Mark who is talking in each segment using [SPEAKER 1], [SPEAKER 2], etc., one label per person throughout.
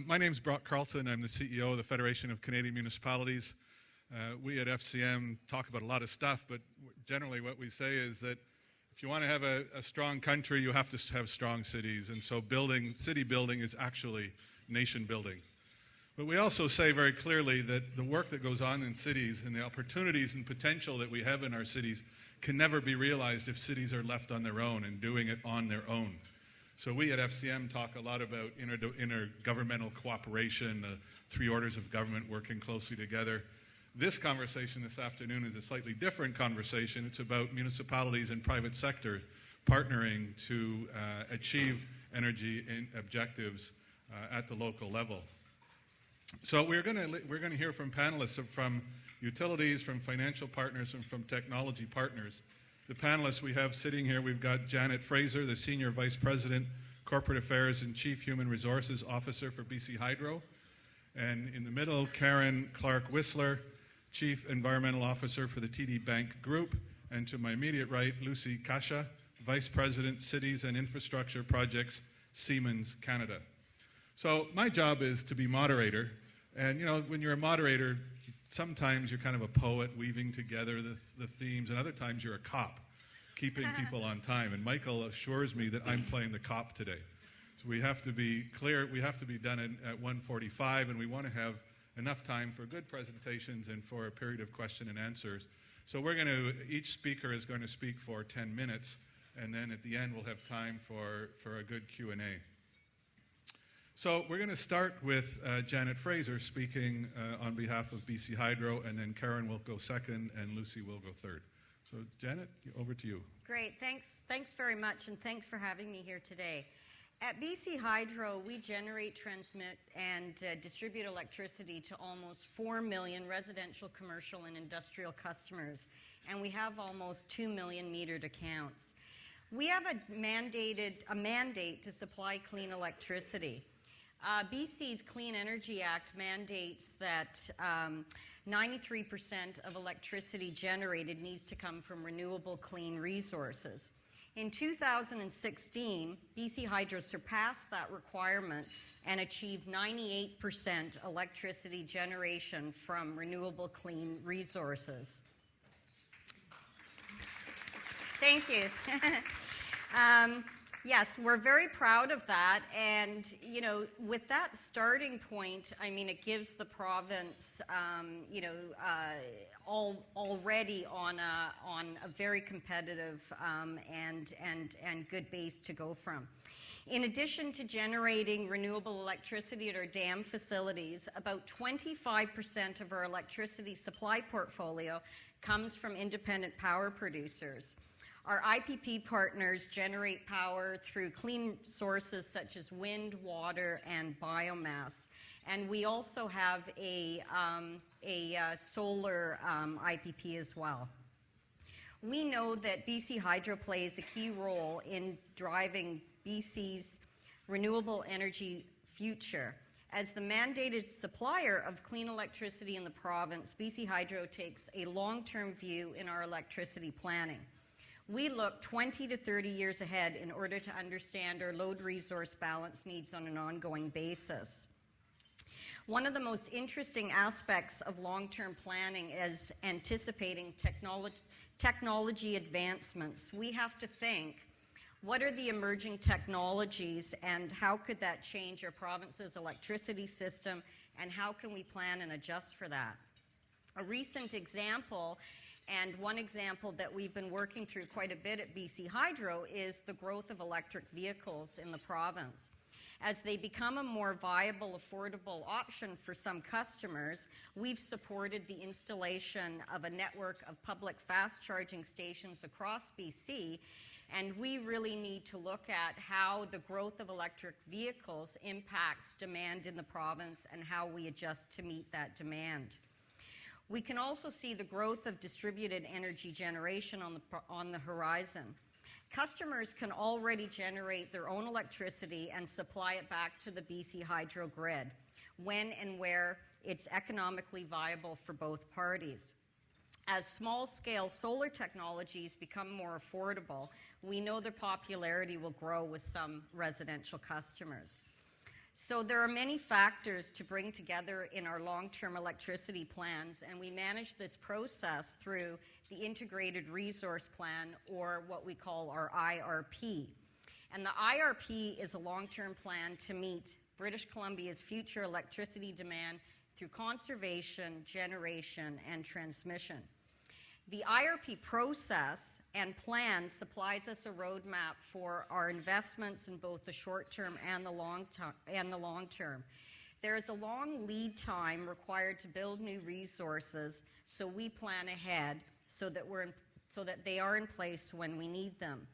[SPEAKER 1] My name's Brock Carlton. I'm the CEO of the Federation of Canadian Municipalities. We at FCM talk about a lot of stuff, but generally what we say is that if you want to have a strong country, you have to have strong cities. And so city building is actually nation building. But we also say very clearly that the work that goes on in cities and the opportunities and potential that we have in our cities can never be realized if cities are left on their own and doing it on their own. So we at FCM talk a lot about intergovernmental cooperation, the three orders of government working closely together. This conversation this afternoon is a slightly different conversation. It's about municipalities and private sector partnering to achieve energy objectives at the local level. So we're going to hear from panelists from utilities, from financial partners, and from technology partners. The panelists we have sitting here, we've got Janet Fraser, the Senior Vice President, Corporate Affairs and Chief Human Resources Officer for BC Hydro. And in the middle, Karen Clarke-Whistler, Chief Environmental Officer for the TD Bank Group. And to my immediate right, Lucy Kasha, Vice President, Cities and Infrastructure Projects, Siemens Canada. So my job is to be moderator. And, you know, when you're a moderator, sometimes you're kind of a poet weaving together the themes, and other times you're a cop keeping people on time. And Michael assures me that I'm playing the cop today. So we have to be clear, we have to be done at 1:45, and we want to have enough time for good presentations and for a period of question and answers. So each speaker is going to speak for 10 minutes, and then at the end we'll have time for a good Q&A. So we're going to start with Janet Fraser speaking on behalf of BC Hydro, and then Karen will go second, and Lucy will go third. So Janet, over to you.
[SPEAKER 2] Great, thanks very much, and thanks for having me here today. At BC Hydro, we generate, transmit, and distribute electricity to almost 4 million residential, commercial, and industrial customers, and we have almost 2 million metered accounts. We have a mandate to supply clean electricity. BC's Clean Energy Act mandates that 93% of electricity generated needs to come from renewable clean resources. In 2016, BC Hydro surpassed that requirement and achieved 98% electricity generation from renewable clean resources. Thank you. Yes, we're very proud of that, and you know, with that starting point, I mean, it gives the province, already on a very competitive and good base to go from. In addition to generating renewable electricity at our dam facilities, about 25% of our electricity supply portfolio comes from independent power producers. Our IPP partners generate power through clean sources such as wind, water, and biomass. And we also have a solar IPP as well. We know that BC Hydro plays a key role in driving BC's renewable energy future. As the mandated supplier of clean electricity in the province, BC Hydro takes a long-term view in our electricity planning. We look 20 to 30 years ahead in order to understand our load resource balance needs on an ongoing basis. One of the most interesting aspects of long-term planning is anticipating technology advancements. We have to think, what are the emerging technologies and how could that change our province's electricity system, and how can we plan and adjust for that? A recent example, and one example that we've been working through quite a bit at BC Hydro, is the growth of electric vehicles in the province. As they become a more viable, affordable option for some customers, we've supported the installation of a network of public fast charging stations across BC, and we really need to look at how the growth of electric vehicles impacts demand in the province and how we adjust to meet that demand. We can also see the growth of distributed energy generation on the horizon. Customers can already generate their own electricity and supply it back to the BC Hydro grid when and where it's economically viable for both parties. As small-scale solar technologies become more affordable, we know their popularity will grow with some residential customers. So there are many factors to bring together in our long-term electricity plans, and we manage this process through the Integrated Resource Plan, or what we call our IRP. And the IRP is a long-term plan to meet British Columbia's future electricity demand through conservation, generation, and transmission. The IRP process and plan supplies us a roadmap for our investments in both the short term and the long term. There is a long lead time required to build new resources, so we plan ahead so that they are in place when we need them.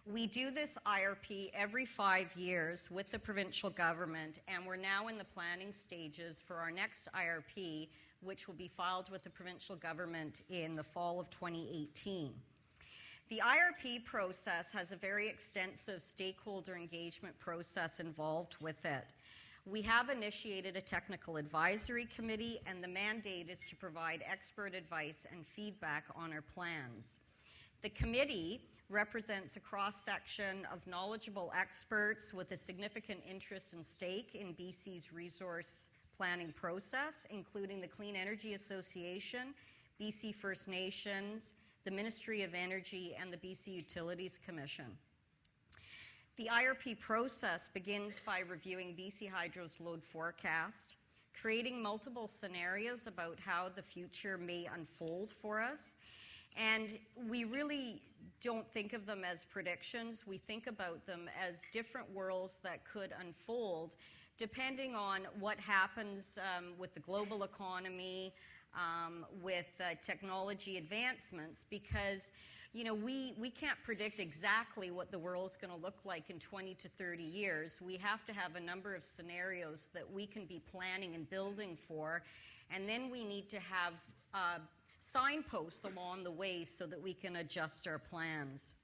[SPEAKER 2] We do this IRP every 5 years with the provincial government, and we're now in the planning stages for our next IRP, which will be filed with the provincial government in the fall of 2018. The IRP process has a very extensive stakeholder engagement process involved with it. We have initiated a technical advisory committee, and the mandate is to provide expert advice and feedback on our plans. The committee represents a cross-section of knowledgeable experts with a significant interest and stake in BC's resource planning process, including the Clean Energy Association, BC First Nations, the Ministry of Energy, and the BC Utilities Commission. The IRP process begins by reviewing BC Hydro's load forecast, creating multiple scenarios about how the future may unfold for us. And we really don't think of them as predictions. We think about them as different worlds that could unfold depending on what happens with the global economy, with technology advancements, because we can't predict exactly what the world's going to look like in 20 to 30 years. We have to have a number of scenarios that we can be planning and building for, and then we need to have signposts along the way so that we can adjust our plans.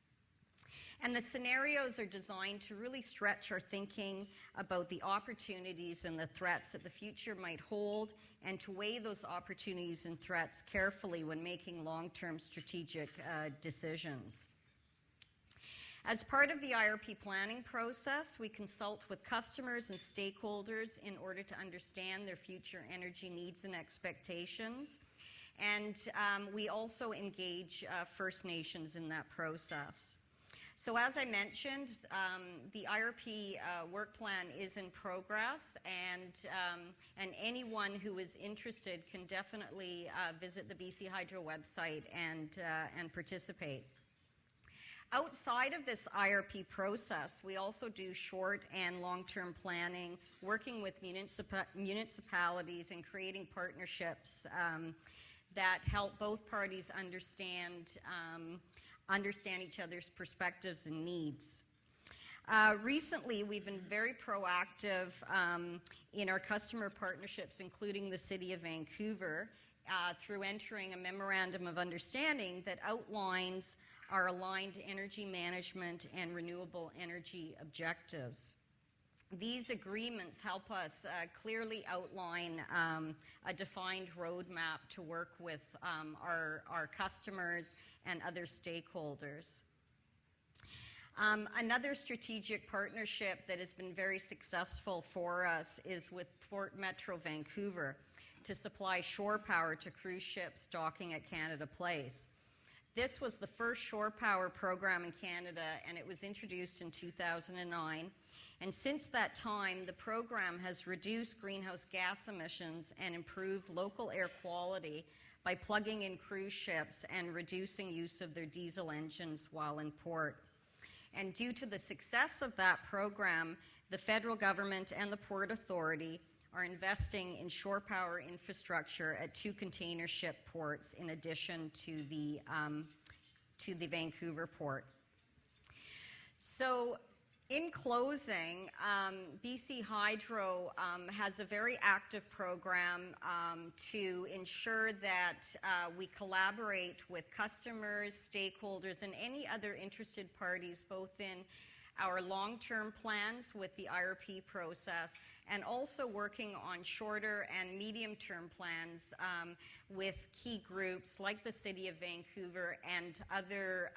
[SPEAKER 2] And the scenarios are designed to really stretch our thinking about the opportunities and the threats that the future might hold, and to weigh those opportunities and threats carefully when making long-term strategic decisions. As part of the IRP planning process, we consult with customers and stakeholders in order to understand their future energy needs and expectations. And we also engage First Nations in that process. So as I mentioned, the IRP work plan is in progress, and anyone who is interested can definitely visit the BC Hydro website and participate. Outside of this IRP process, we also do short and long-term planning, working with municipalities and creating partnerships that help both parties understand each other's perspectives and needs. Recently, we've been very proactive in our customer partnerships, including the City of Vancouver, through entering a memorandum of understanding that outlines our aligned energy management and renewable energy objectives. These agreements help us clearly outline a defined roadmap to work with our customers and other stakeholders. Another strategic partnership that has been very successful for us is with Port Metro Vancouver to supply shore power to cruise ships docking at Canada Place. This was the first shore power program in Canada, and it was introduced in 2009. And since that time, the program has reduced greenhouse gas emissions and improved local air quality by plugging in cruise ships and reducing use of their diesel engines while in port. And due to the success of that program, the federal government and the Port Authority are investing in shore power infrastructure at 2 container ship ports in addition to the Vancouver port. So, in closing, BC Hydro has a very active program to ensure that we collaborate with customers, stakeholders, and any other interested parties, both in our long-term plans with the IRP process and also working on shorter and medium-term plans with key groups like the City of Vancouver and other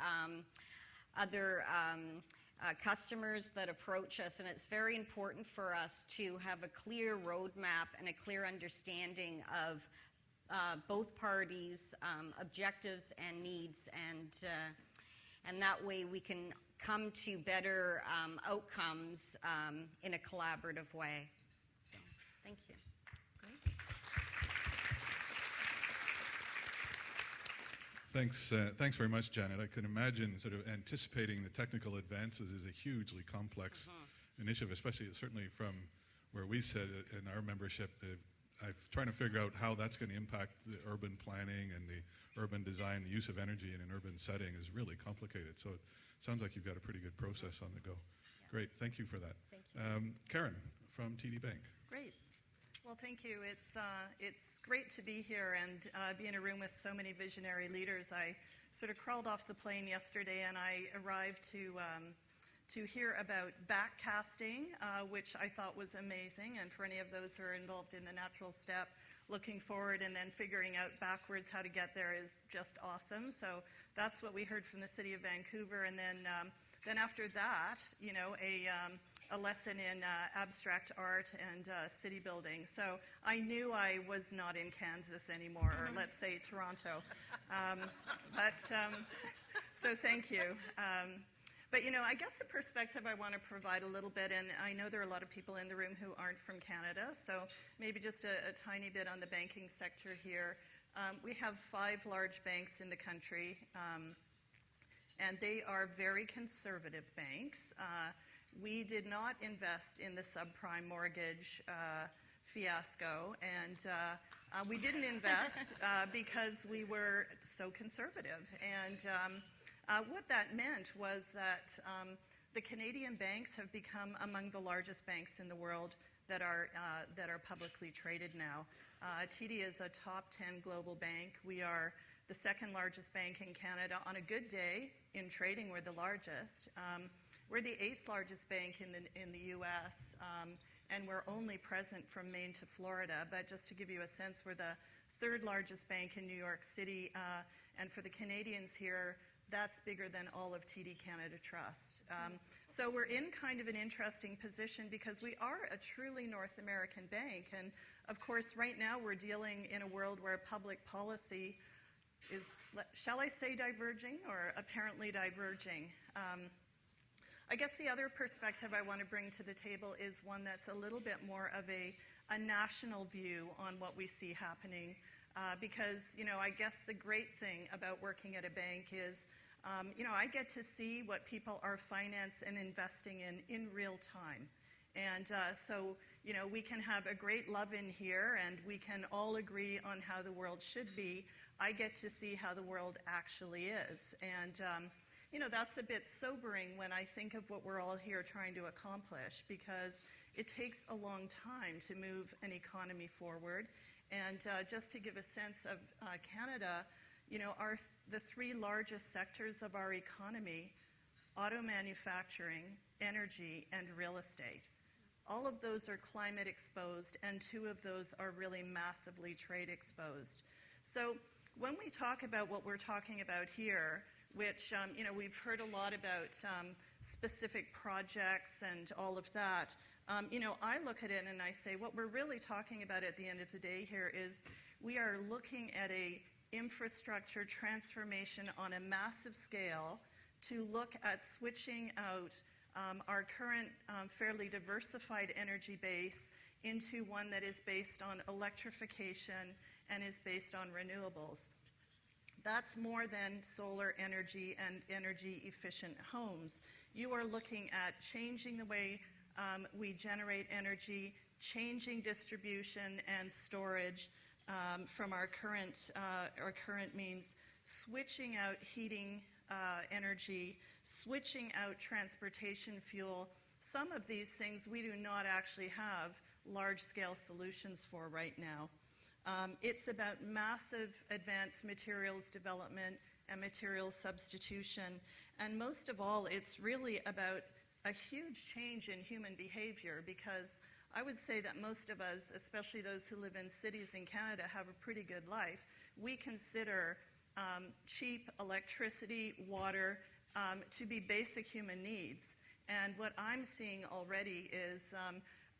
[SPEAKER 2] customers that approach us, and it's very important for us to have a clear roadmap and a clear understanding of both parties' objectives and needs, and that way we can come to better outcomes in a collaborative way. So, thank you. Great.
[SPEAKER 1] Thanks very much, Janet. I can imagine sort of anticipating the technical advances is a hugely complex initiative, especially certainly from where we sit in our membership. I'm trying to figure out how that's going to impact the urban planning and the urban design. The use of energy in an urban setting is really complicated. So it sounds like you've got a pretty good process on the go. Yeah. Great. Thank you for that.
[SPEAKER 2] Thank you.
[SPEAKER 1] Karen from TD Bank.
[SPEAKER 3] Great. Well, thank you. It's great to be here and be in a room with so many visionary leaders. I sort of crawled off the plane yesterday and I arrived to hear about backcasting, which I thought was amazing. And for any of those who are involved in the natural step, looking forward and then figuring out backwards how to get there is just awesome. So that's what we heard from the City of Vancouver. And then after that, you know, a lesson in abstract art and city building. So I knew I was not in Kansas anymore, or let's say Toronto. So thank you. But, you know, I guess the perspective I want to provide a little bit, and I know there are a lot of people in the room who aren't from Canada, so maybe just a tiny bit on the banking sector here. We have 5 large banks in the country, and they are very conservative banks. We did not invest in the subprime mortgage fiasco, and we didn't invest because we were so conservative. And what that meant was that the Canadian banks have become among the largest banks in the world that are publicly traded now. TD is a top 10 global bank. We are the 2nd largest bank in Canada. On a good day in trading, we're the largest. We're the 8th largest bank in the U.S., and we're only present from Maine to Florida. But just to give you a sense, we're the 3rd largest bank in New York City, and for the Canadians here, that's bigger than all of TD Canada Trust. So we're in kind of an interesting position because we are a truly North American bank. And of course, right now we're dealing in a world where public policy is, shall I say diverging, or apparently diverging. I guess the other perspective I want to bring to the table is one that's a little bit more of a national view on what we see happening. Because, you know, I guess the great thing about working at a bank is, you know, I get to see what people are financing and investing in real time. And so, you know, we can have a great love-in here and we can all agree on how the world should be. I get to see how the world actually is. And, you know, that's a bit sobering when I think of what we're all here trying to accomplish, because it takes a long time to move an economy forward. And just to give a sense of Canada, you know, the 3 largest sectors of our economy: auto manufacturing, energy, and real estate. All of those are climate exposed, and 2 of those are really massively trade exposed. So when we talk about what we're talking about here, which, you know, we've heard a lot about specific projects and all of that. You know, I look at it and I say what we're really talking about at the end of the day here is we are looking at a infrastructure transformation on a massive scale to look at switching out our current fairly diversified energy base into one that is based on electrification and is based on renewables. That's more than solar energy and energy efficient homes. You are looking at changing the way we generate energy, changing distribution and storage from our current means, switching out heating energy, switching out transportation fuel. Some of these things we do not actually have large-scale solutions for right now. It's about massive advanced materials development and materials substitution. And most of all, it's really about a huge change in human behavior, because I would say that most of us, especially those who live in cities in Canada, have a pretty good life. We consider cheap electricity, water, to be basic human needs. And what I'm seeing already is,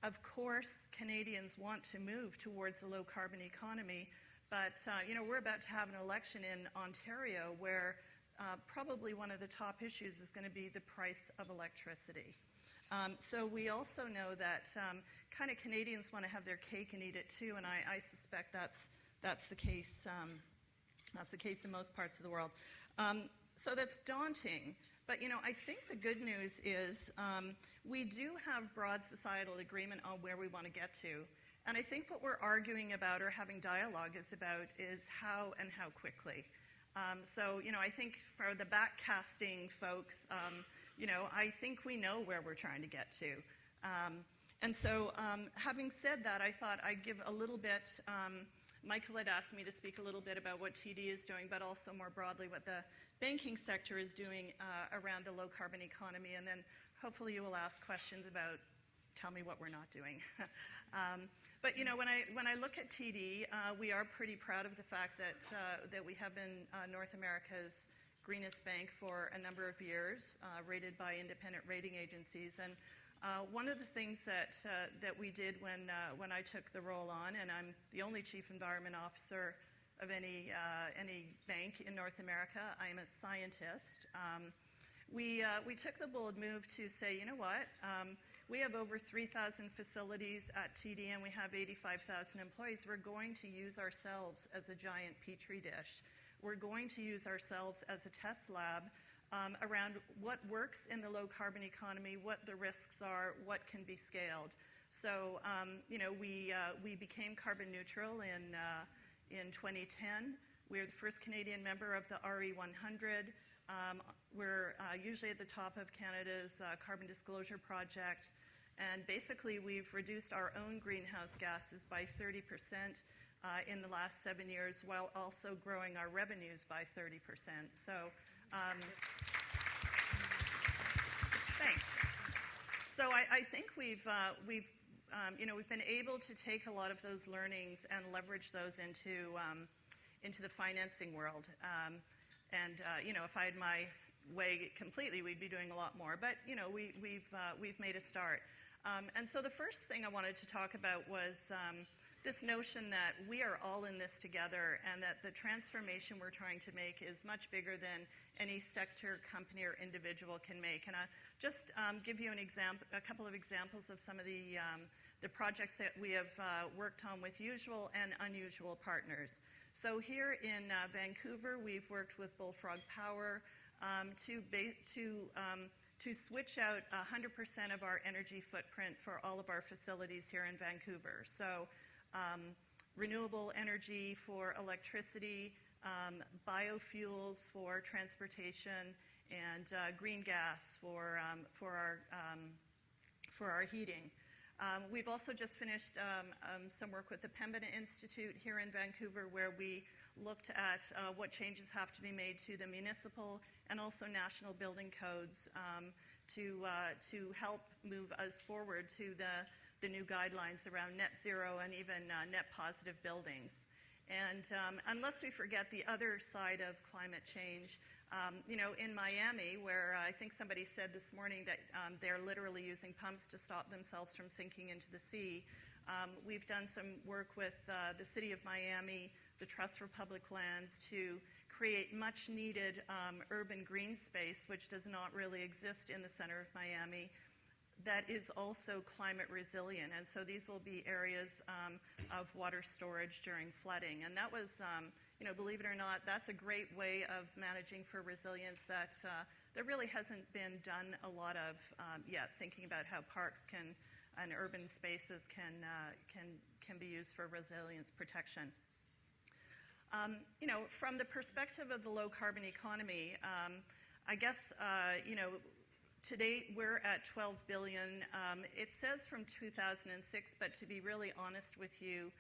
[SPEAKER 3] of course, Canadians want to move towards a low-carbon economy, but we're about to have an election in Ontario where probably one of the top issues is going to be the price of electricity. So we also know that kind of Canadians want to have their cake and eat it too, and I suspect that's the case. That's the case in most parts of the world. So that's daunting. But I think the good news is we do have broad societal agreement on where we want to get to. And I think what we're arguing about or having dialogue is how and how quickly. So I think for the backcasting folks, I think we know where we're trying to get to. And so having said that, I thought I'd give a little bit, Michael had asked me to speak a little bit about what TD is doing, but also more broadly what the banking sector is doing around the low-carbon economy, and then hopefully you will ask questions about, tell me what we're not doing. But when I look at TD, we are pretty proud of the fact that we have been North America's greenest bank for a number of years, rated by independent rating agencies. And one of the things that we did when I took the role on, and I'm the only chief environment officer of any bank in North America, I am a scientist. We took the bold move to say, you know what, we have over 3,000 facilities at TD and we have 85,000 employees. We're going to use ourselves as a giant petri dish. We're going to use ourselves as a test lab around what works in the low-carbon economy, what the risks are, what can be scaled. So, we became carbon neutral in 2010. We're the first Canadian member of the RE100. We're usually at the top of Canada's Carbon Disclosure Project. And basically, we've reduced our own greenhouse gases by 30% in the last 7 years, while also growing our revenues by 30%. So, thanks. So I think we've been able to take a lot of those learnings and leverage those into the financing world. If I had my way completely, we'd be doing a lot more. But we've made a start. And so the first thing I wanted to talk about was this notion that we are all in this together, and that the transformation we're trying to make is much bigger than any sector, company, or individual can make. And I'll just give you a couple of examples of some of the projects that we have worked on with usual and unusual partners. So here in Vancouver, we've worked with Bullfrog Power to switch out 100% of our energy footprint for all of our facilities here in Vancouver. So renewable energy for electricity, biofuels for transportation, and green gas for our heating. We've also just finished some work with the Pembina Institute here in Vancouver, where we looked at what changes have to be made to the municipal and also national building codes to help move us forward to the new guidelines around net zero and even net positive buildings. And unless we forget the other side of climate change, in Miami, where I think somebody said this morning that they're literally using pumps to stop themselves from sinking into the sea, we've done some work with the City of Miami, the Trust for Public Lands, to create much needed urban green space, which does not really exist in the center of Miami, that is also climate resilient. And so these will be areas of water storage during flooding. And that was, believe it or not, that's a great way of managing for resilience that there really hasn't been done a lot of yet, thinking about how parks and urban spaces can be used for resilience protection. From the perspective of the low-carbon economy, I guess, to date, we're at $12 billion. It says from 2006, but to be really honest with you,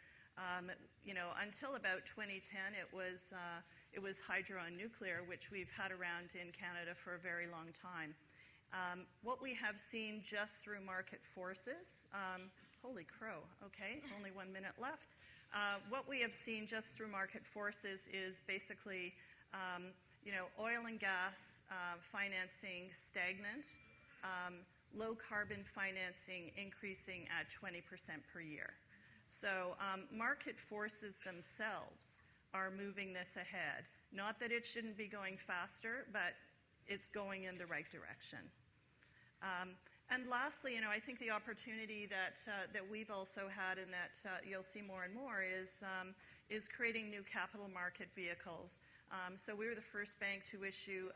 [SPEAKER 3] until about 2010, it was hydro and nuclear, which we've had around in Canada for a very long time. What we have seen just through market forces, holy crow, okay, only 1 minute left. What we have seen just through market forces is basically oil and gas financing stagnant. low carbon financing increasing at 20% per year. So market forces themselves are moving this ahead. Not that it shouldn't be going faster, but it's going in the right direction. And lastly, I think the opportunity that we've also had, and that you'll see more and more, is creating new capital market vehicles. So we were the first bank to issue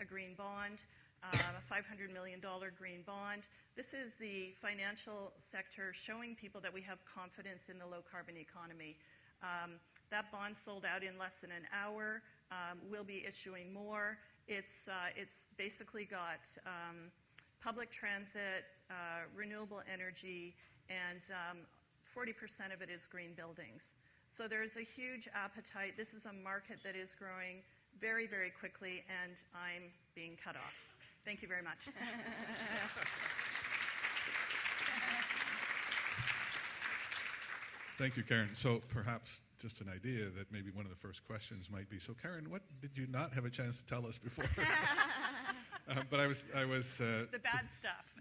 [SPEAKER 3] a green bond, a $500 million green bond. This is the financial sector showing people that we have confidence in the low-carbon economy. That bond sold out in less than an hour. We'll be issuing more. It's basically got public transit, renewable energy, and 40% of it is green buildings. So there's a huge appetite. This is a market that is growing very, very quickly, and I'm being cut off. Thank you very much.
[SPEAKER 1] Thank you, Karen. So perhaps just an idea that maybe one of the first questions might be, so Karen, what did you not have a chance to tell us before? But I was
[SPEAKER 3] the bad stuff.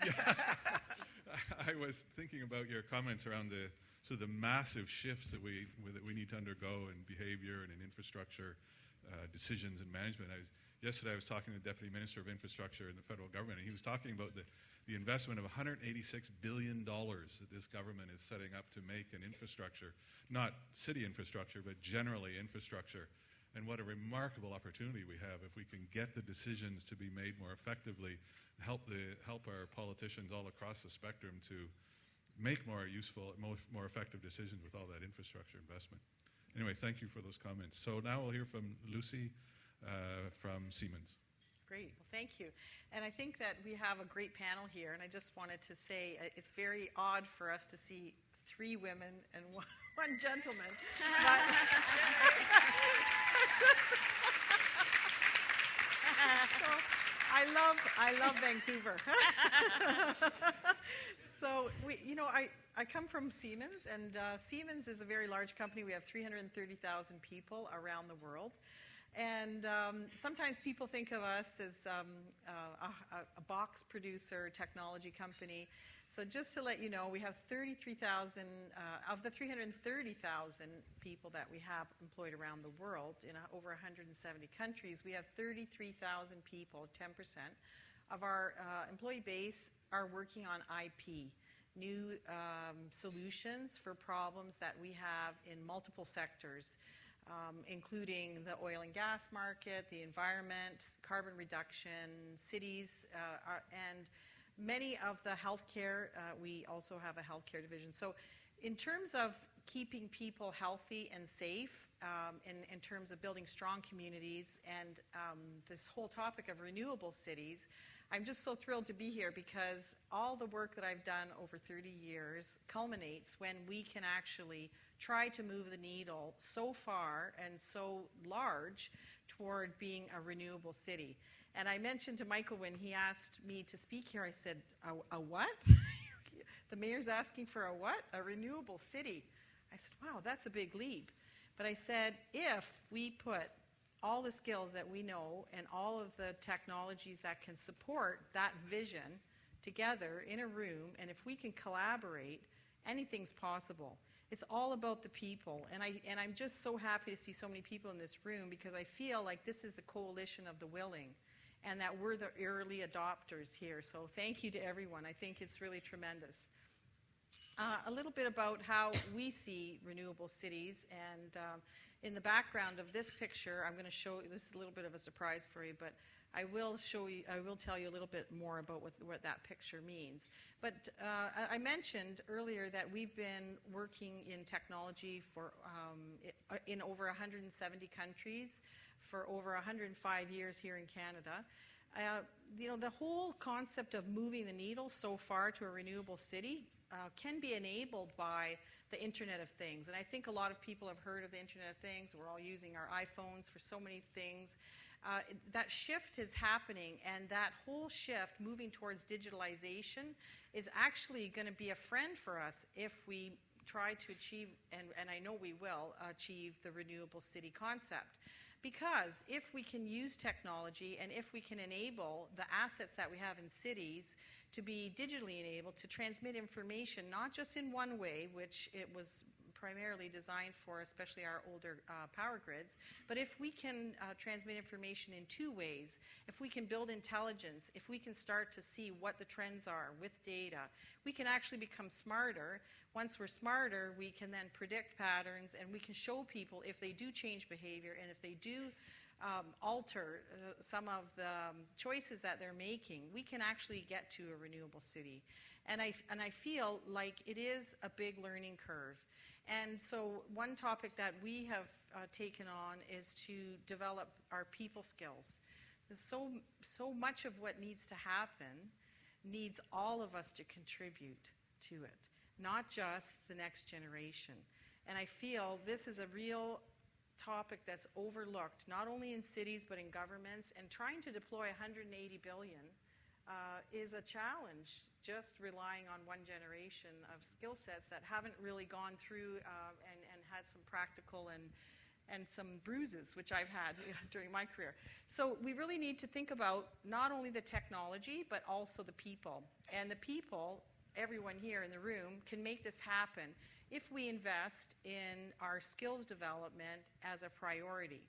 [SPEAKER 1] I was thinking about your comments around the sort of the massive shifts that we need to undergo in behavior and in infrastructure decisions and management. Yesterday I was talking to the Deputy Minister of Infrastructure in the federal government, and he was talking about the investment of $186 billion that this government is setting up to make in infrastructure, not city infrastructure, but generally infrastructure. And what a remarkable opportunity we have if we can get the decisions to be made more effectively, help our politicians all across the spectrum to make more useful, more effective decisions with all that infrastructure investment. Anyway, thank you for those comments. So now we'll hear from Lucy from Siemens.
[SPEAKER 4] Great. Well, thank you. And I think that we have a great panel here, and I just wanted to say it's very odd for us to see 3 women and one gentleman. But so I love Vancouver. So I come from Siemens, and Siemens is a very large company. We have 330,000 people around the world. And sometimes people think of us as a box producer, technology company. So just to let you know, we have 33,000, of the 330,000 people that we have employed around the world in over 170 countries, we have 33,000 people, 10% of our employee base are working on IP, new solutions for problems that we have in multiple sectors. Including the oil and gas market, the environment, carbon reduction, cities, and many of the healthcare. We also have a healthcare division. So in terms of keeping people healthy and safe, in terms of building strong communities, and this whole topic of renewable cities, I'm just so thrilled to be here because all the work that I've done over 30 years culminates when we can actually try to move the needle so far and so large toward being a renewable city. And I mentioned to Michael when he asked me to speak here, I said, a what? The mayor's asking for a what? A renewable city. I said, wow, that's a big leap. But I said, if we put all the skills that we know and all of the technologies that can support that vision together in a room, and if we can collaborate, anything's possible. It's all about the people, and I'm just so happy to see so many people in this room because I feel like this is the coalition of the willing, and that we're the early adopters here. So thank you to everyone. I think it's really tremendous. A little bit about how we see renewable cities, and in the background of this picture, I'm going to show you. This is a little bit of a surprise for you, but I will tell you a little bit more about what that picture means. But I mentioned earlier that we've been working in technology for in over 170 countries for over 105 years here in Canada. The whole concept of moving the needle so far to a renewable city can be enabled by the Internet of Things. And I think a lot of people have heard of the Internet of Things. We're all using our iPhones for so many things. That shift is happening, and that whole shift moving towards digitalization is actually going to be a friend for us if we try to achieve, and I know we will, achieve the renewable city concept. Because if we can use technology and if we can enable the assets that we have in cities to be digitally enabled, to transmit information, not just in one way, which it was primarily designed for, especially our older power grids, but if we can transmit information in two ways, if we can build intelligence, if we can start to see what the trends are with data, we can actually become smarter. Once we're smarter, we can then predict patterns, and we can show people if they do change behavior and if they do alter some of the choices that they're making, we can actually get to a renewable city. And I feel like it is a big learning curve. And so one topic that we have taken on is to develop our people skills. So much of what needs to happen needs all of us to contribute to it, not just the next generation. And I feel this is a real topic that's overlooked, not only in cities but in governments, and trying to deploy 180 billion is a challenge, just relying on one generation of skill sets that haven't really gone through and had some practical and some bruises, which I've had during my career. So we really need to think about not only the technology, but also the people. And the people, everyone here in the room, can make this happen if we invest in our skills development as a priority.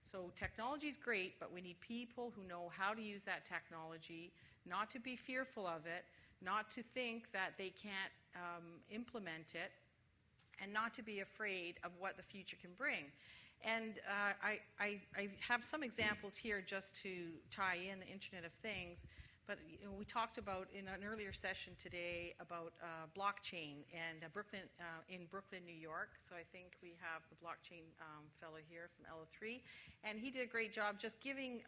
[SPEAKER 4] So technology is great, but we need people who know how to use that technology, not to be fearful of it, not to think that they can't implement it, and not to be afraid of what the future can bring. And I have some examples here just to tie in the Internet of Things. But we talked about in an earlier session today about blockchain and in Brooklyn, New York. So I think we have the blockchain fellow here from LO3. And he did a great job just giving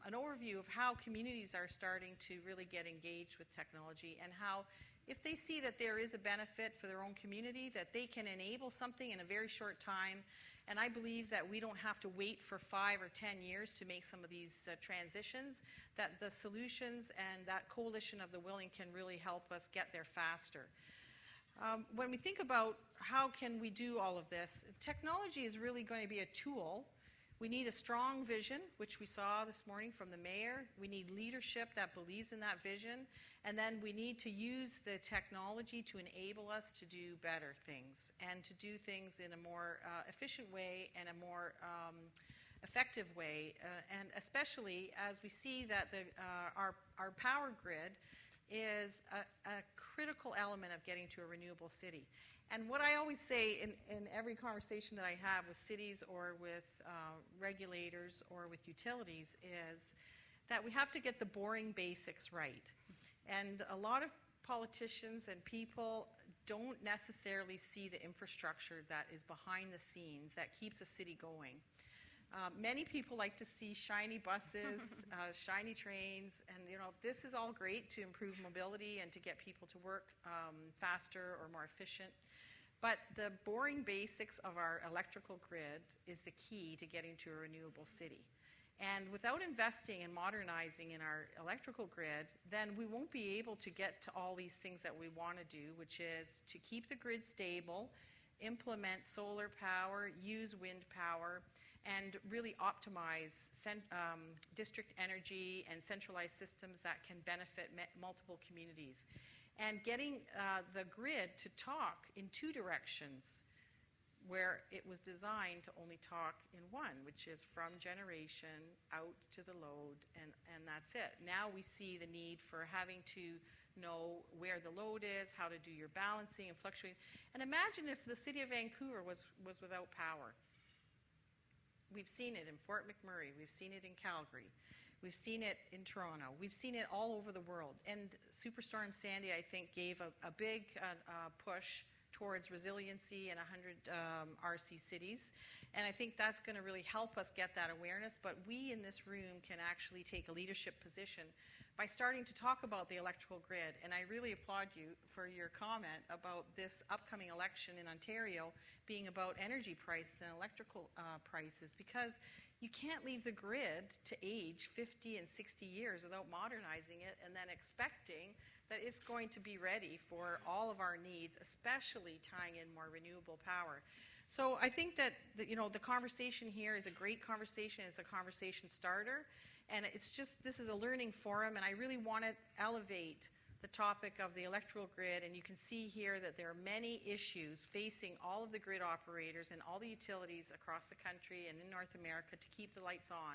[SPEAKER 4] an overview of how communities are starting to really get engaged with technology, and how if they see that there is a benefit for their own community, that they can enable something in a very short time. And I believe that we don't have to wait for 5 or 10 years to make some of these transitions, that the solutions and that coalition of the willing can really help us get there faster. When we think about how can we do all of this, technology is really going to be a tool. We need a strong vision, which we saw this morning from the mayor. We need leadership that believes in that vision. And then we need to use the technology to enable us to do better things and to do things in a more efficient way and a more effective way. And especially as we see that our power grid is a critical element of getting to a renewable city. And what I always say in every conversation that I have with cities or with regulators or with utilities is that we have to get the boring basics right. And a lot of politicians and people don't necessarily see the infrastructure that is behind the scenes that keeps a city going. Many people like to see shiny buses, shiny trains, and this is all great to improve mobility and to get people to work faster or more efficient. But the boring basics of our electrical grid is the key to getting to a renewable city. And without investing and modernizing in our electrical grid, then we won't be able to get to all these things that we want to do, which is to keep the grid stable, implement solar power, use wind power, and really optimize district energy and centralized systems that can benefit multiple communities. And getting the grid to talk in two directions, where it was designed to only talk in one, which is from generation out to the load, and that's it. Now we see the need for having to know where the load is, how to do your balancing and fluctuating. And imagine if the city of Vancouver was without power. We've seen it in Fort McMurray. We've seen it in Calgary. We've seen it in Toronto. We've seen it all over the world. And Superstorm Sandy, I think, gave a big push towards resiliency in 100 RC cities. And I think that's going to really help us get that awareness. But we in this room can actually take a leadership position by starting to talk about the electrical grid. And I really applaud you for your comment about this upcoming election in Ontario being about energy prices and electrical prices, because you can't leave the grid to age 50 and 60 years without modernizing it and then expecting that it's going to be ready for all of our needs, especially tying in more renewable power. So I think that the conversation here is a great conversation. It's a conversation starter. And it's just, this is a learning forum, and I really want to elevate the topic of the electrical grid, and you can see here that there are many issues facing all of the grid operators and all the utilities across the country and in North America to keep the lights on.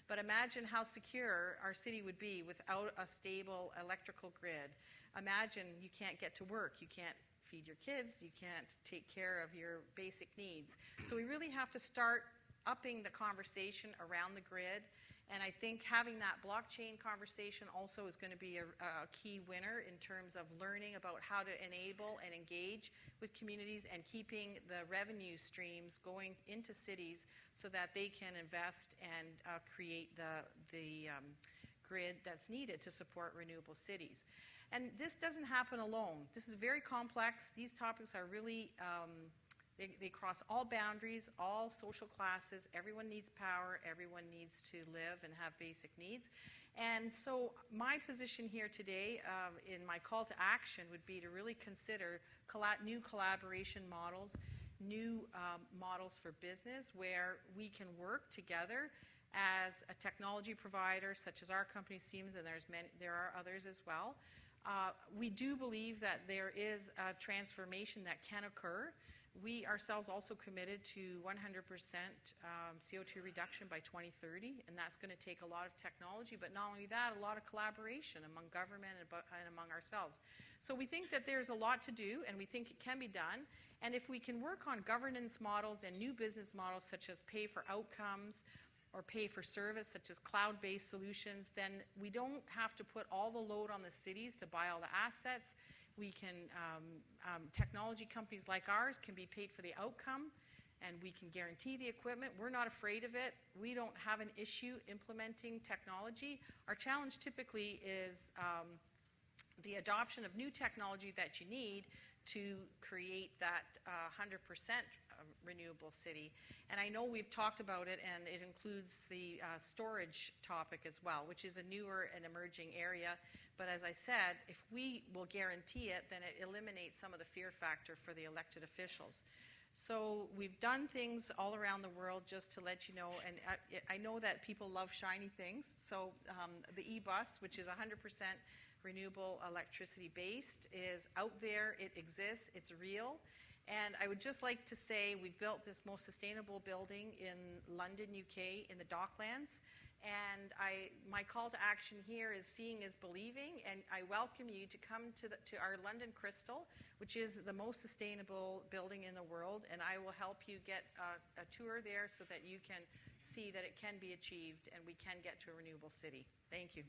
[SPEAKER 4] But imagine how secure our city would be without a stable electrical grid. Imagine you can't get to work, you can't feed your kids, you can't take care of your basic needs. So we really have to start upping the conversation around the grid. And I think having that blockchain conversation also is going to be a key winner in terms of learning about how to enable and engage with communities and keeping the revenue streams going into cities so that they can invest and create the grid that's needed to support renewable cities. And this doesn't happen alone. This is very complex. These topics are really They cross all boundaries, all social classes. Everyone needs power. Everyone needs to live and have basic needs. And so my position here today in my call to action would be to really consider new collaboration models, new models for business where we can work together as a technology provider such as our company Siemens, and there are others as well. We do believe that there is a transformation that can occur. We ourselves also committed to 100% CO2 reduction by 2030, and that's going to take a lot of technology, but not only that, a lot of collaboration among government and among ourselves. So we think that there's a lot to do, and we think it can be done. And if we can work on governance models and new business models such as pay for outcomes or pay for service such as cloud-based solutions, then we don't have to put all the load on the cities to buy all the assets. We can, technology companies like ours can be paid for the outcome, and we can guarantee the equipment. We're not afraid of it. We don't have an issue implementing technology. Our challenge typically is the adoption of new technology that you need to create that 100% renewable city. And I know we've talked about it, and it includes the storage topic as well, which is a newer and emerging area. But as I said, if we will guarantee it, then it eliminates some of the fear factor for the elected officials. So we've done things all around the world, just to let you know, and I know that people love shiny things. So the e-bus, which is 100% renewable electricity based, is out there. It exists. It's real. And I would just like to say we've built this most sustainable building in London, UK, in the Docklands. And my call to action here is seeing is believing, and I welcome you to come to our London Crystal, which is the most sustainable building in the world, and I will help you get a tour there so that you can see that it can be achieved and we can get to a renewable city. Thank you.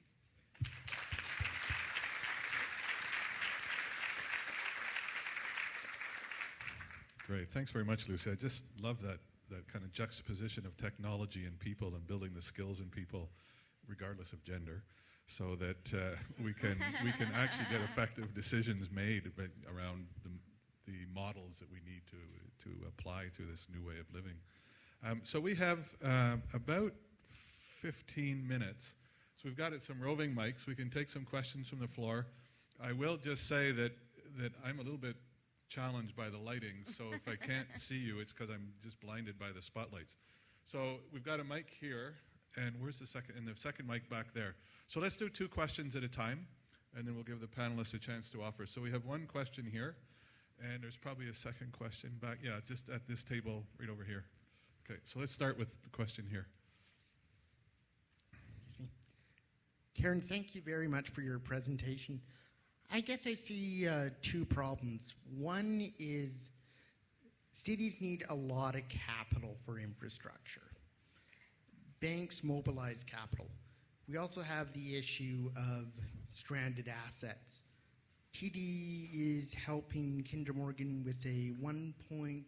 [SPEAKER 1] Great. Thanks very much, Lucy. I just love that kind of juxtaposition of technology and people and building the skills in people regardless of gender, so that we can actually get effective decisions made around the models that we need to apply to this new way of living. So we have about 15 minutes. So we've got some roving mics. We can take some questions from the floor. I will just say that I'm a little bit challenged by the lighting, so if I can't see you, it's because I'm just blinded by the spotlights. So we've got a mic here, and where's the second? And the second mic back there. So let's do 2 questions at a time, and then we'll give the panelists a chance to offer. So we have one question here, and there's probably a second question back. Yeah, just at this table right over here. Okay, so let's start with the question here.
[SPEAKER 5] Karen, thank you very much for your presentation. I guess I see 2 problems. One is cities need a lot of capital for infrastructure. Banks mobilize capital. We also have the issue of stranded assets. TD is helping Kinder Morgan with a $1.2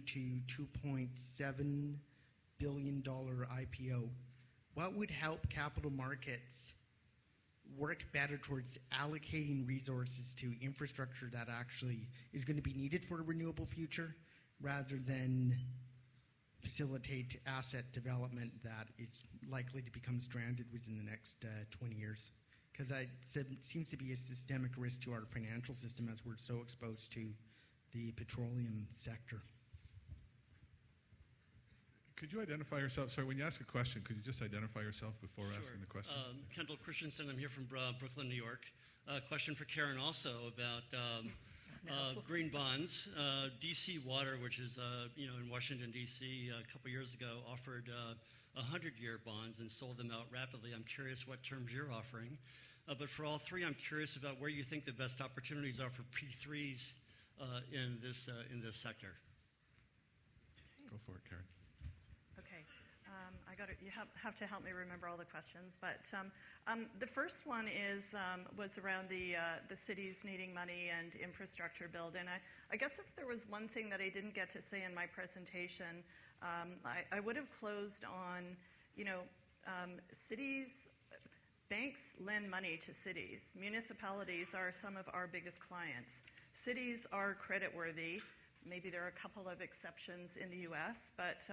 [SPEAKER 5] to $2.7 billion IPO. What would help capital markets work better towards allocating resources to infrastructure that actually is going to be needed for a renewable future, rather than facilitate asset development that is likely to become stranded within the next 20 years? Because it seems to be a systemic risk to our financial system as we're so exposed to the petroleum sector.
[SPEAKER 1] Could you identify yourself? Sorry, when you ask a question, could you just identify yourself before asking the question?
[SPEAKER 6] Kendall Christensen, I'm here from Brooklyn, New York. Question for Karen also about green bonds. DC Water, which is in Washington, D.C., a couple years ago, offered 100-year bonds and sold them out rapidly. I'm curious what terms you're offering. But for all three, I'm curious about where you think the best opportunities are for P3s in this sector.
[SPEAKER 1] Go for it, Karen.
[SPEAKER 3] Okay. You have to help me remember all the questions. But the first one was around the cities needing money and infrastructure build. And I guess if there was one thing that I didn't get to say in my presentation, I would have closed on, cities. Banks lend money to cities. Municipalities are some of our biggest clients. Cities are creditworthy. Maybe there are a couple of exceptions in the U.S., but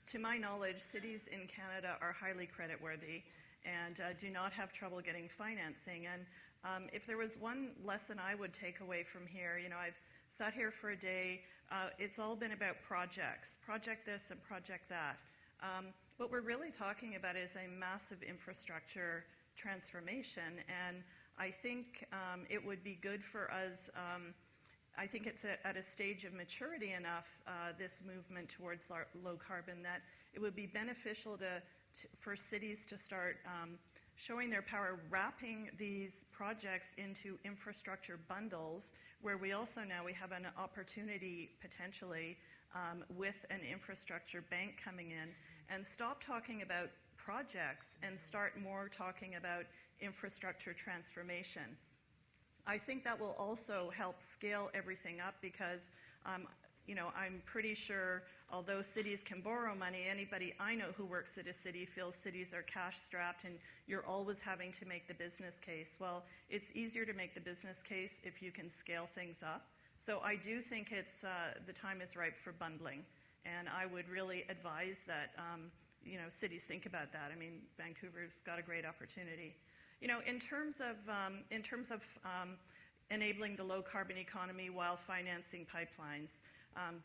[SPEAKER 3] to my knowledge, cities in Canada are highly creditworthy and do not have trouble getting financing. And if there was one lesson I would take away from here, I've sat here for a day. It's all been about projects, project this and project that. What we're really talking about is a massive infrastructure transformation, and I think it would be good for us. I think it's at a stage of maturity enough, this movement towards low carbon, that it would be beneficial for cities to start showing their power, wrapping these projects into infrastructure bundles, where we have an opportunity potentially with an infrastructure bank coming in, and stop talking about projects and start more talking about infrastructure transformation. I think that will also help scale everything up because, I'm pretty sure although cities can borrow money, anybody I know who works at a city feels cities are cash strapped and you're always having to make the business case. Well, it's easier to make the business case if you can scale things up. So I do think the time is ripe for bundling, and I would really advise that cities think about that. I mean, Vancouver's got a great opportunity. In terms of enabling the low carbon economy while financing pipelines, I'm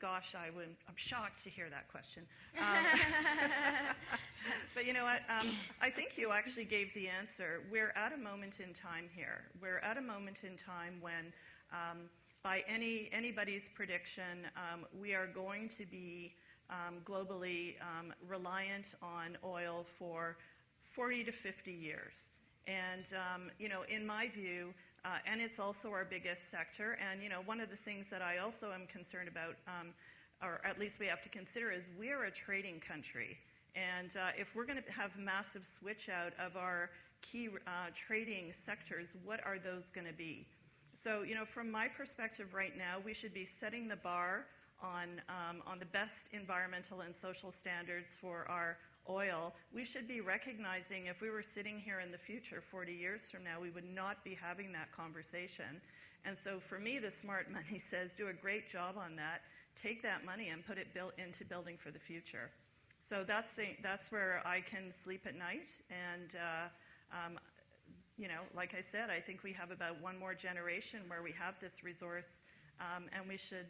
[SPEAKER 3] shocked to hear that question. But you know what? I think you actually gave the answer. We're at a moment in time here. We're at a moment in time when, by anybody's prediction, we are going to be globally reliant on oil for 40 to 50 years. And, in my view, and it's also our biggest sector, and, one of the things that I also am concerned about, or at least we have to consider, is we're a trading country. And if we're going to have massive switch out of our key trading sectors, what are those going to be? So, from my perspective right now, we should be setting the bar on the best environmental and social standards for our oil. We should be recognizing if we were sitting here in the future 40 years from now, we would not be having that conversation. And so for me, the smart money says do a great job on that, take that money and put it into building for the future. So that's where I can sleep at night. And like I said, I think we have about one more generation where we have this resource, and we should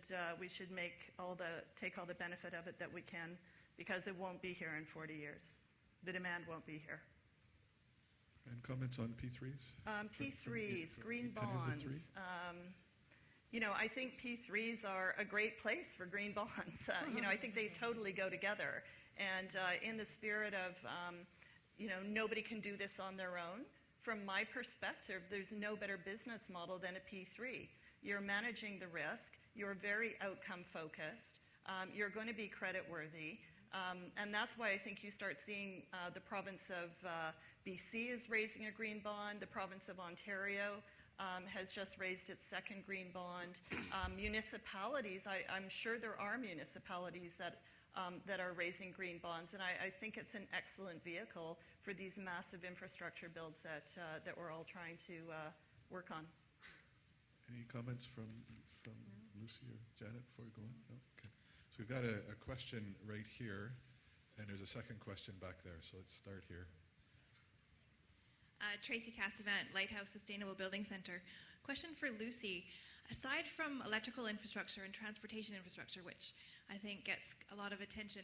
[SPEAKER 3] take all the benefit of it that we can, because it won't be here in 40 years. The demand won't be here.
[SPEAKER 1] And comments on P3s?
[SPEAKER 3] P3s, green
[SPEAKER 1] kind of the
[SPEAKER 3] bonds. I think P3s are a great place for green bonds. I think they totally go together. And in the spirit of, nobody can do this on their own, from my perspective, there's no better business model than a P3. You're managing the risk. You're very outcome focused. You're going to be credit worthy. And that's why I think you start seeing the province of BC is raising a green bond. The province of Ontario has just raised its second green bond. Municipalities, I'm sure there are municipalities that are raising green bonds, and I think it's an excellent vehicle for these massive infrastructure builds that we're all trying to work on.
[SPEAKER 1] Any comments from Lucy or Janet before we go on? No? Okay. So we've got a question right here, and there's a second question back there. So let's start here.
[SPEAKER 7] Tracy Cassavant, Lighthouse Sustainable Building Center. Question for Lucy. Aside from electrical infrastructure and transportation infrastructure, which I think gets a lot of attention,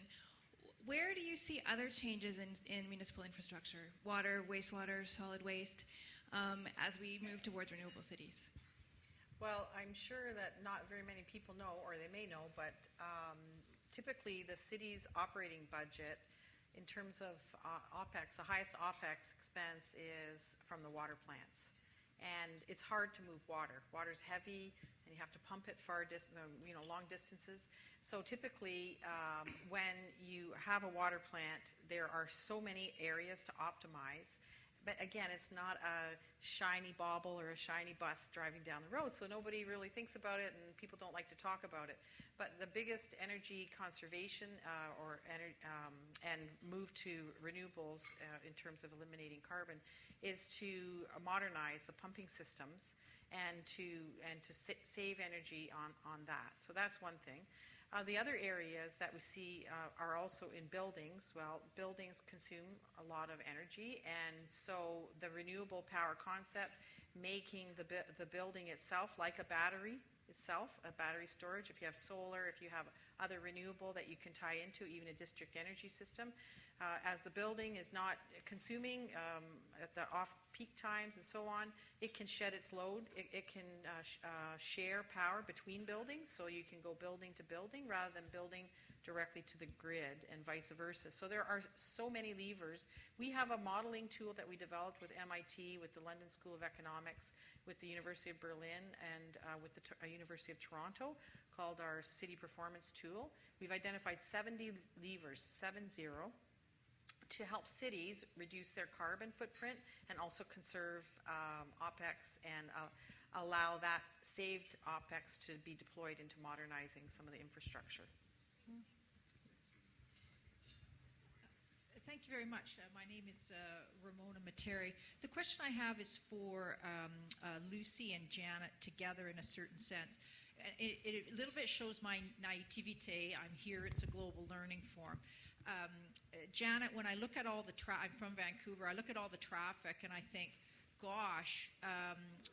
[SPEAKER 7] Where do you see other changes in municipal infrastructure, water, wastewater, solid waste, as we move towards renewable cities?
[SPEAKER 4] Well, I'm sure that not very many people know, or they may know, but typically the city's operating budget, in terms of OPEX, the highest OPEX expense is from the water plants. And it's hard to move water. Water's heavy, and you have to pump it long distances. So typically, when you have a water plant, there are so many areas to optimize. But again, it's not a shiny bauble or a shiny bus driving down the road, so nobody really thinks about it, and people don't like to talk about it. But the biggest energy conservation and move to renewables in terms of eliminating carbon is to modernize the pumping systems and to save energy on that. So that's one thing. The other areas that we see are also in buildings. Well, buildings consume a lot of energy, and so the renewable power concept, making the building itself like a battery itself, a battery storage. If you have solar, if you have other renewable that you can tie into, even a district energy system, as the building is not consuming at the off-peak times and so on, it can shed its load. It can share power between buildings, so you can go building to building rather than building directly to the grid, and vice versa. So there are so many levers. We have a modeling tool that we developed with MIT, with the London School of Economics, with the University of Berlin, and with the University of Toronto, called our City Performance Tool. We've identified 70 levers, 70, to help cities reduce their carbon footprint and also conserve OPEX and allow that saved OPEX to be deployed into modernizing some of the infrastructure.
[SPEAKER 8] Thank you very much. My name is Ramona Materi. The question I have is for Lucy and Janet together in a certain sense. It a little bit shows my naivete. I'm here. It's a global learning forum. Janet, when I look at all the I'm from Vancouver, I look at all the traffic and I think, gosh,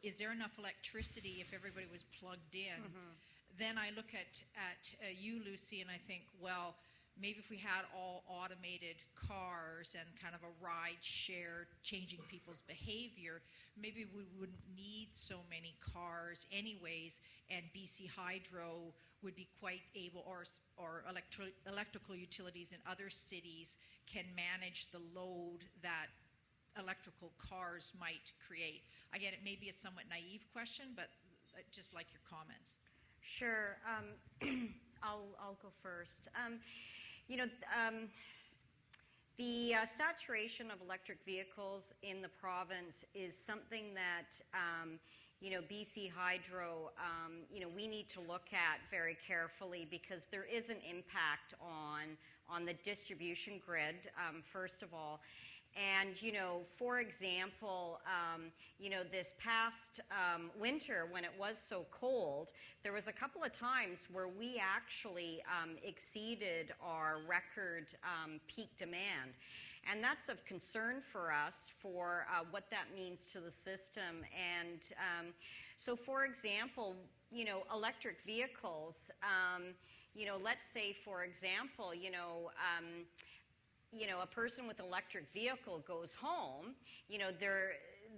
[SPEAKER 8] is there enough electricity if everybody was plugged in? Mm-hmm. Then I look at you, Lucy, and I think, well, maybe if we had all automated cars and kind of a ride share changing people's behavior, maybe we wouldn't need so many cars anyways, and BC Hydro would be quite able, or electrical utilities in other cities can manage the load that electrical cars might create. Again, it may be a somewhat naive question, but I'd just like your comments.
[SPEAKER 2] Sure. I'll go first. The saturation of electric vehicles in the province is something that, BC Hydro, we need to look at very carefully, because there is an impact on the distribution grid, first of all. And, for example, this past winter, when it was so cold, there was a couple of times where we actually exceeded our record peak demand. And that's of concern for us for what that means to the system. And so, for example, electric vehicles, let's say, for example, a person with an electric vehicle goes home,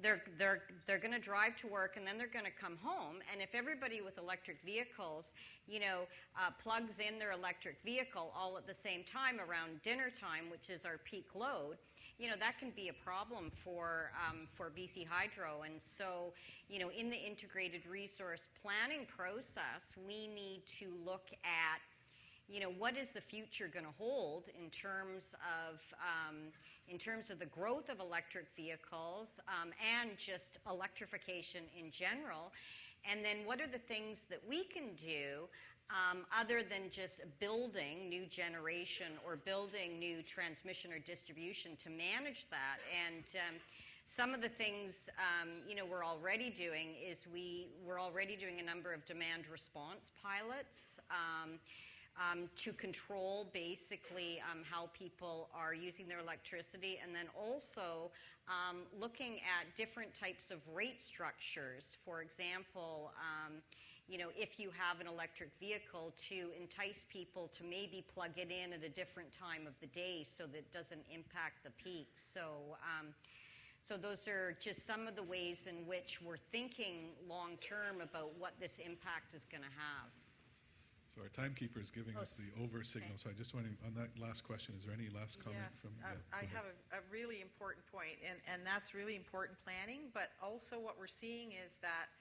[SPEAKER 2] they're going to drive to work, and then they're going to come home. And if everybody with electric vehicles, plugs in their electric vehicle all at the same time around dinner time, which is our peak load, that can be a problem for BC Hydro. And so, in the integrated resource planning process, we need to look at what is the future going to hold in terms of the growth of electric vehicles and just electrification in general, and then what are the things that we can do other than just building new generation or building new transmission or distribution to manage that. And some of the things we're already doing is we're already doing a number of demand response pilots to control basically how people are using their electricity, and then also looking at different types of rate structures. For example, if you have an electric vehicle, to entice people to maybe plug it in at a different time of the day so that it doesn't impact the peaks. So those are just some of the ways in which we're thinking long term about what this impact is going to have.
[SPEAKER 1] So our timekeeper is giving us the over signal. So I just want to, on that last question, is there any last comment
[SPEAKER 4] Yes,
[SPEAKER 1] from?
[SPEAKER 4] I have a really important point, and that's really important planning, but also what we're seeing is that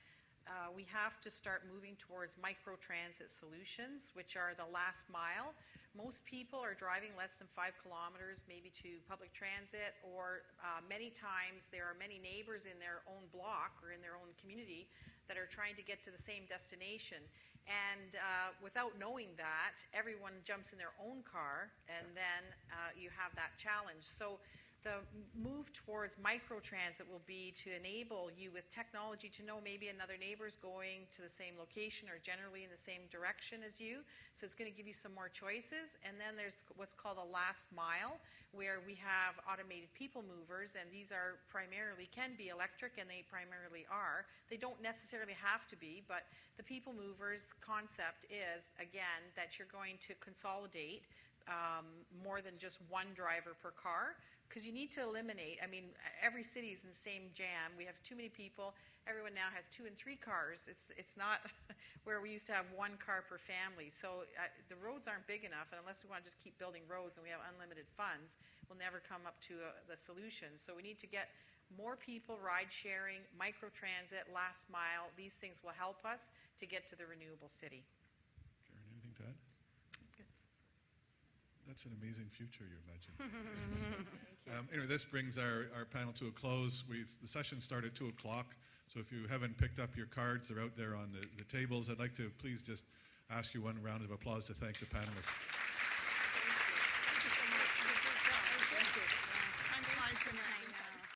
[SPEAKER 4] we have to start moving towards MicroTransit solutions, which are the last mile. Most people are driving less than 5 kilometers, maybe to public transit, or many times there are many neighbors in their own block or in their own community that are trying to get to the same destination. And without knowing that, everyone jumps in their own car, and then you have that challenge. So the move towards MicroTransit will be to enable you with technology to know maybe another neighbor's going to the same location or generally in the same direction as you. So it's going to give you some more choices. And then there's what's called a last mile, where we have automated people movers, and these are primarily can be electric, and they primarily are. They don't necessarily have to be, but the people movers concept is, again, that you're going to consolidate more than just one driver per car, because you need to eliminate, every city is in the same jam. We have too many people. Everyone now has 2 and 3 cars. It's not where we used to have 1 car per family. So the roads aren't big enough, and unless we want to just keep building roads and we have unlimited funds, we'll never come up to the solution. So we need to get more people ride sharing, MicroTransit, last mile. These things will help us to get to the renewable city.
[SPEAKER 1] Karen, anything to add? That's an amazing future you imagine. Anyway, this brings our panel to a close. The session started at 2 o'clock, so if you haven't picked up your cards, they're out there on the tables. I'd like to please just ask you one round of applause to thank the panelists.